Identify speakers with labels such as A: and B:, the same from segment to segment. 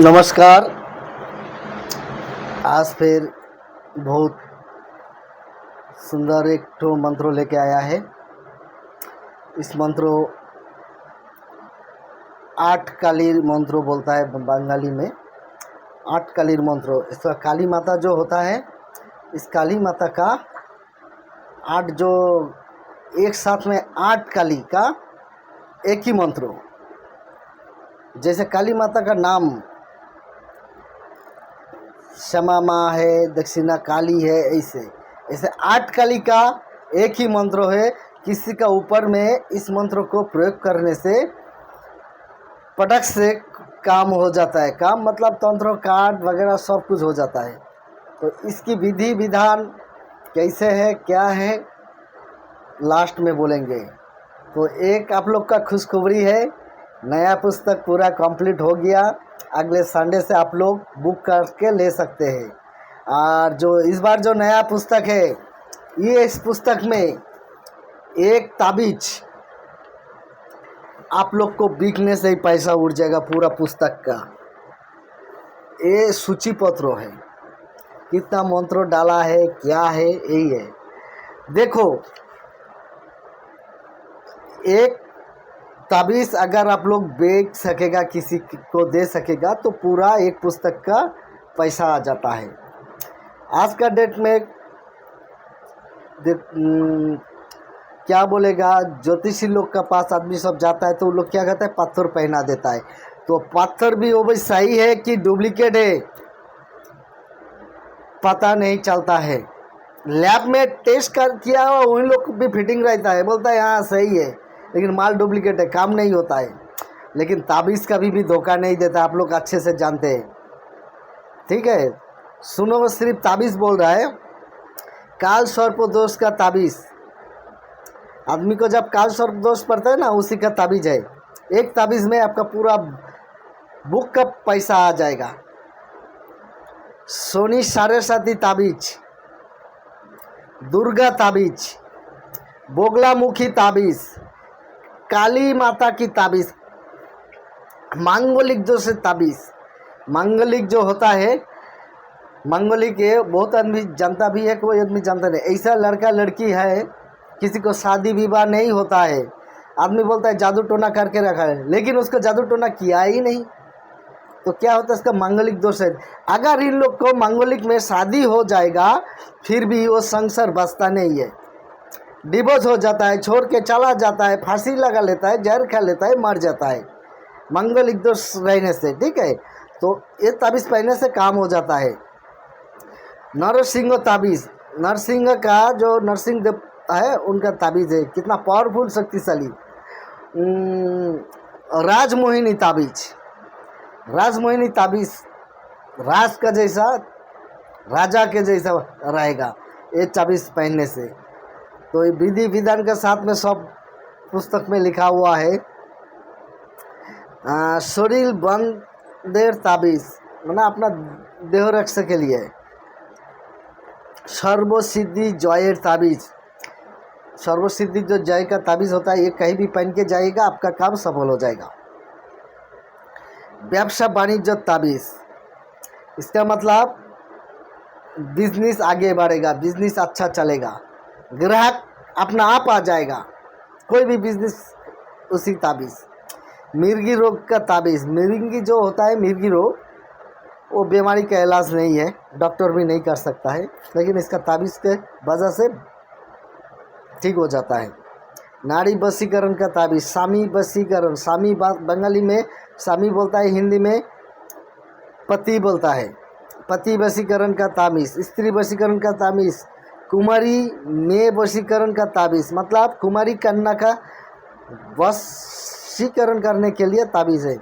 A: नमस्कार। आज फिर बहुत सुंदर एक ठो मंत्रो लेके आया है। इस मंत्रो आठ कालीर मंत्रो बोलता है बंगाली में। आठ कालीर मंत्रो, इसका काली माता जो होता है, इस काली माता का आठ जो एक साथ में आठ काली का एक ही मंत्रो। जैसे काली माता का नाम क्षमा माँ है, दक्षिणा काली है, ऐसे ऐसे आठ काली का एक ही मंत्र है। किसी का ऊपर में इस मंत्र को प्रयोग करने से पटक से काम हो जाता है। काम मतलब तंत्र कार्ड वगैरह सब कुछ हो जाता है। तो इसकी विधि विधान कैसे है, क्या है, लास्ट में बोलेंगे। तो एक आप लोग का खुशखबरी है, नया पुस्तक पूरा कंप्लीट हो गया। अगले संडे से आप लोग बुक करके ले सकते हैं। और जो इस बार जो नया पुस्तक है, ये इस पुस्तक में एक ताबीज आप लोग को बिकने से ही पैसा उड़ जाएगा पूरा पुस्तक का। ये सूची पत्र है, कितना मंत्र डाला है, क्या है, यही है। देखो, एक ताबीज़ अगर आप लोग बेच सकेगा, किसी को दे सकेगा, तो पूरा एक पुस्तक का पैसा आ जाता है। आज का डेट में क्या बोलेगा, ज्योतिषी लोग का पास आदमी सब जाता है तो वो लोग क्या कहता है, पत्थर पहना देता है। तो पत्थर भी वो भी सही है कि डुप्लीकेट है पता नहीं चलता है। लैब में टेस्ट कर किया हुआ उन लोग भी फिटिंग रहता है, बोलता है हाँ सही है, लेकिन माल डुप्लीकेट है, काम नहीं होता है। लेकिन ताबीज़ कभी भी धोखा नहीं देता, आप लोग अच्छे से जानते हैं। ठीक है, सुनो, वो सिर्फ ताबीज़ बोल रहा है। काल सर्प दोष का ताबीज़, आदमी को जब काल सर्प दोष पड़ता है ना, उसी का ताबीज़ है। एक ताबीज़ में आपका पूरा बुक का पैसा आ जाएगा। सोनी सारेसाती ताबीज़, दुर्गा ताबीज़, बोगलामुखी ताबीज़, काली माता की ताबीज़, मांगलिक जो से ताबीज़। मांगलिक जो होता है, मांगलिक ये बहुत आदमी जानता भी है, कोई आदमी जानता नहीं। ऐसा लड़का लड़की है, किसी को शादी विवाह नहीं होता है, आदमी बोलता है जादू टोना करके रखा है, लेकिन उसको जादू टोना किया ही नहीं, तो क्या होता है, इसका मांगलिक दोष है। अगर इन लोग को मांगलिक में शादी हो जाएगा, फिर भी वो संसार बसता नहीं है, डिवोर्स हो जाता है, छोड़ के चला जाता है, फांसी लगा लेता है, जहर खा लेता है, मर जाता है मांगलिक दोष रहने से। ठीक है, तो ये ताबीज़ पहनने से काम हो जाता है। नरसिंह ताबीज़, नरसिंह का जो नरसिंह देव है, उनका ताबीज़ है, कितना पावरफुल, शक्तिशाली। राजमोहिनी ताबीज़, राजमोहिनी ताबीज़ राज का जैसा, राजा के जैसा रहेगा ये ताबीज़ पहनने से। तो ये विधि विधान के साथ में सब पुस्तक में लिखा हुआ है। शरीर बंदेर ताबीज़, मतलब अपना देह रक्षा के लिए। सर्वसिद्धि जयर ताबीज़, सर्वसिद्धि जो जय का ताबीज़ होता है, ये कहीं भी पहन के जाएगा, आपका काम सफल हो जाएगा। व्यवसाय वाणिज्य ताबीज़, इसका मतलब बिजनेस आगे बढ़ेगा, बिजनेस अच्छा चलेगा, ग्राहक अपना आप आ जाएगा, कोई भी बिजनेस उसी ताबीज़। मिर्गी रोग का ताबीज़, मिर्गी जो होता है, मिर्गी रोग, वो बीमारी का इलाज नहीं है, डॉक्टर भी नहीं कर सकता है, लेकिन इसका ताबीज़ के वजह से ठीक हो जाता है। नाड़ी वशीकरण का ताबीज़, सामी वशीकरण, सामी बात बंगाली में सामी बोलता है, हिंदी में पति बोलता है। पति वशीकरण का ताबीज़, स्त्री वशीकरण का ताबीज़, कुमारी में वशीकरण का ताबीज़, मतलब कुमारी कन्या का वशीकरण करने के लिए ताबीज़ है।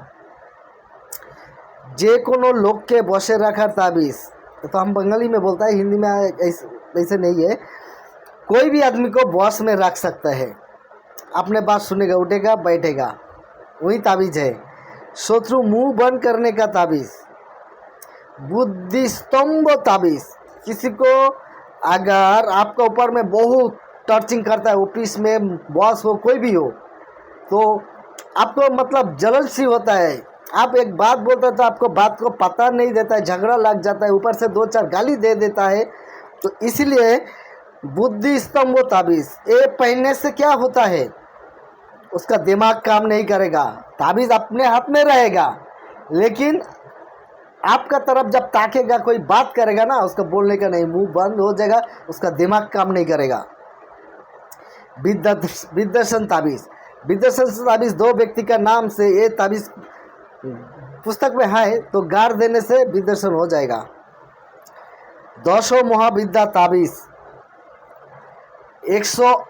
A: जे कोनो लोग के बसे रखा ताबीज़, तो हम बंगाली में बोलता है, हिंदी में ऐसे नहीं है। कोई भी आदमी को बस में रख सकता है, अपने बात सुनेगा, उठेगा, बैठेगा, वही ताबीज़ है। शत्रु मुंह बंद करने का ताबीज़, बुद्धि स्तंभ ताबीज़, किसी को अगर आपका ऊपर में बहुत टर्चिंग करता है, ऑफिस में बॉस हो, कोई भी हो, तो आपको मतलब जलन सी होता है, आप एक बात बोलते हैं तो आपको बात को पता नहीं देता है, झगड़ा लग जाता है, ऊपर से 2-4 गाली दे देता है। तो इसलिए बुद्धि स्तंभ ताबीज़ ये पहनने से क्या होता है, उसका दिमाग काम नहीं करेगा, ताबीज़ अपने हाथ में रहेगा, लेकिन आपका तरफ जब ताकेगा, कोई बात करेगा ना, उसका बोलने का नहीं, मुंह बंद हो जाएगा, उसका दिमाग काम नहीं करेगा। विदर्शन ताबीज़, विदर्शन ताबीज़ 2 व्यक्ति का नाम से ये ताबीज़ पुस्तक में है, तो गाड़ देने से विदर्शन हो जाएगा। 200 महाविद्या ताबीज़, 100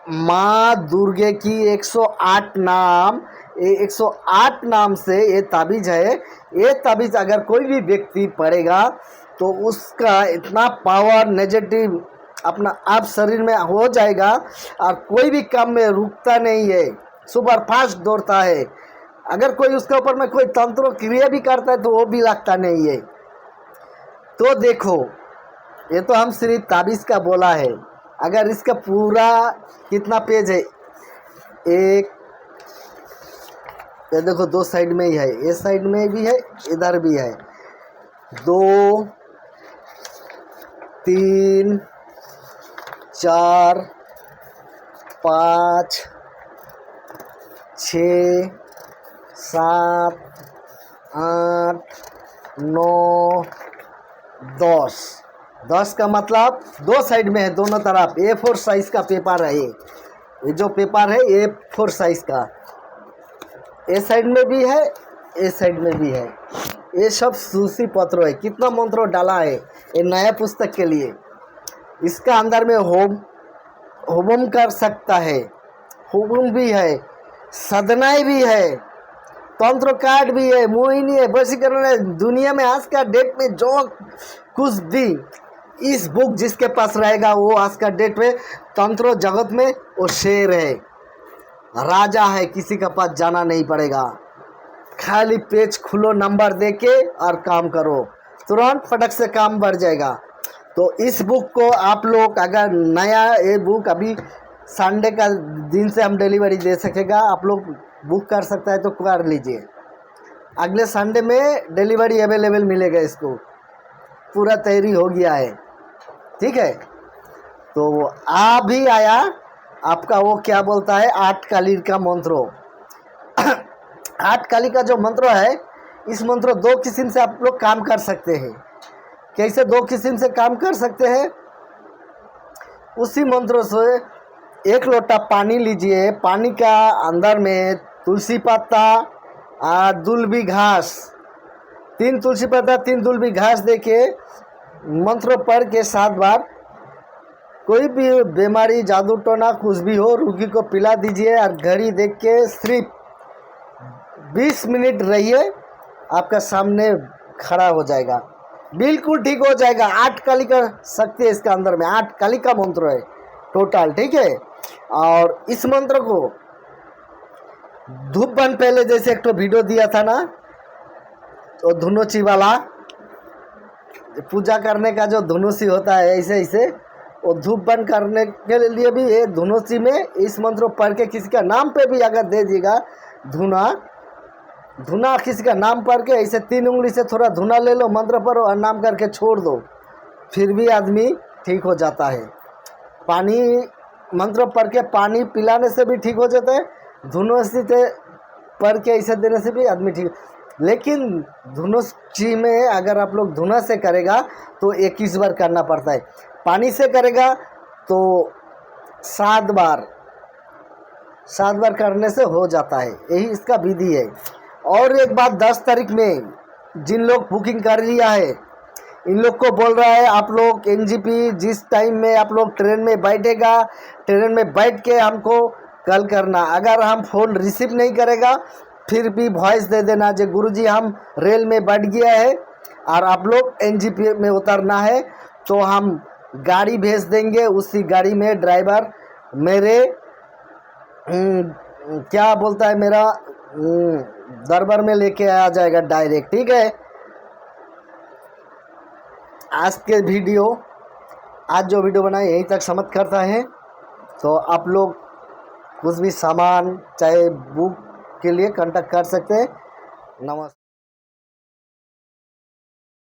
A: माँ दुर्गे की 108 नाम, ये 108 नाम से ये ताबीज़ है। ये ताबीज़ अगर कोई भी व्यक्ति पढ़ेगा तो उसका इतना पावर नेगेटिव अपना आप शरीर में हो जाएगा, और कोई भी काम में रुकता नहीं है, सुपर फास्ट दौड़ता है। अगर कोई उसके ऊपर में कोई तंत्र क्रिया भी करता है तो वो भी लगता नहीं है। तो देखो, ये तो हम सिर्फ ताबीज़ का बोला है, अगर इसका पूरा कितना पेज है, एक ये देखो 2 साइड में ही है, ये साइड में भी है, इधर भी है, 2 3 4 5 6 7 8 9 10 का मतलब 2 साइड में है, दोनों तरफ A4 साइज का पेपर है। ये जो पेपर है A4 साइज का, ए साइड में भी है, ए साइड में भी है। ये सब सूसी पत्र है। कितना मंत्र डाला है ये नया पुस्तक के लिए। इसका अंदर में होमम कर सकता है, होमम भी है, सदनाएँ भी है, तंत्र कार्ड भी है, मोहिनी है, वशीकरण है। दुनिया में आज का डेट में जो कुछ भी इस बुक जिसके पास रहेगा वो आज का डेट में तंत्र जगत में वो शेर है, राजा है, किसी का पास जाना नहीं पड़ेगा। खाली पेज खुलो, नंबर दे के और काम करो, तुरंत फटक से काम बढ़ जाएगा। तो इस बुक को आप लोग अगर नया, ये बुक अभी संडे का दिन से हम डिलीवरी दे सकेगा, आप लोग बुक कर सकता है तो कर लीजिए। अगले संडे में डिलीवरी अवेलेबल मिलेगा। इसको पूरा तैयारी हो गया है, ठीक है। तो आ भी आया आपका वो क्या बोलता है 8 काली का मंत्र। 8 काली का जो मंत्र है, इस मंत्र 2 किस्म से आप लोग काम कर सकते हैं। कैसे 2 किस्म से काम कर सकते हैं? उसी मंत्र से 1 लोटा पानी लीजिए, पानी का अंदर में तुलसी पत्ता और दुलबी घास, 3 तुलसी पत्ता 3 दुलबी घास देके मंत्र पढ़ के 7 बार, कोई भी बीमारी जादू टोना कुछ भी हो रोगी को पिला दीजिए और घड़ी देख के सिर्फ 20 मिनट रहिए, आपका सामने खड़ा हो जाएगा, बिल्कुल ठीक हो जाएगा। 8 काली का शक्ति है इसका अंदर में, 8 काली का मंत्र है टोटल, ठीक है। और इस मंत्र को धूप बन पहले जैसे एक तो वीडियो दिया था ना, तो धुनोची वाला पूजा करने का जो धुनुसी होता है, ऐसे ऐसे वो धूप बंद करने के लिए भी ये धुनुसी में इस मंत्र पढ़ के किसी का नाम पे भी अगर दे दीजिएगा, धुना किसी का नाम पढ़ के ऐसे 3 उंगली से थोड़ा धुना ले लो, मंत्र पढ़ो और नाम करके छोड़ दो, फिर भी आदमी ठीक हो जाता है। पानी मंत्र पढ़ के पानी पिलाने से भी ठीक हो जाता है, धुनुसी से पढ़ के ऐसे देने से भी आदमी ठीक। लेकिन धुनुसी में अगर आप लोग धुना से करेगा तो 21 बार करना पड़ता है, पानी से करेगा तो 7 बार करने से हो जाता है, यही इसका विधि है। और एक बात, 10 तारीख में जिन लोग बुकिंग कर लिया है, इन लोग को बोल रहा है आप लोग एनजीपी जिस टाइम में आप लोग ट्रेन में बैठेगा, ट्रेन में बैठ के हमको कॉल करना। अगर हम फ़ोन रिसीव नहीं करेगा फिर भी वॉइस दे देना जो गुरुजी हम रेल में बैठ गया है और आप लोग एनजीपी में उतरना है, तो हम गाड़ी भेज देंगे, उसी गाड़ी में ड्राइवर मेरे क्या बोलता है मेरा दरबार में लेके आ जाएगा डायरेक्ट, ठीक है। आज जो वीडियो बनाए यहीं तक समाप्त करता है। तो आप लोग कुछ भी सामान चाहे बुक के लिए कांटेक्ट कर सकते हैं, नमस्ते।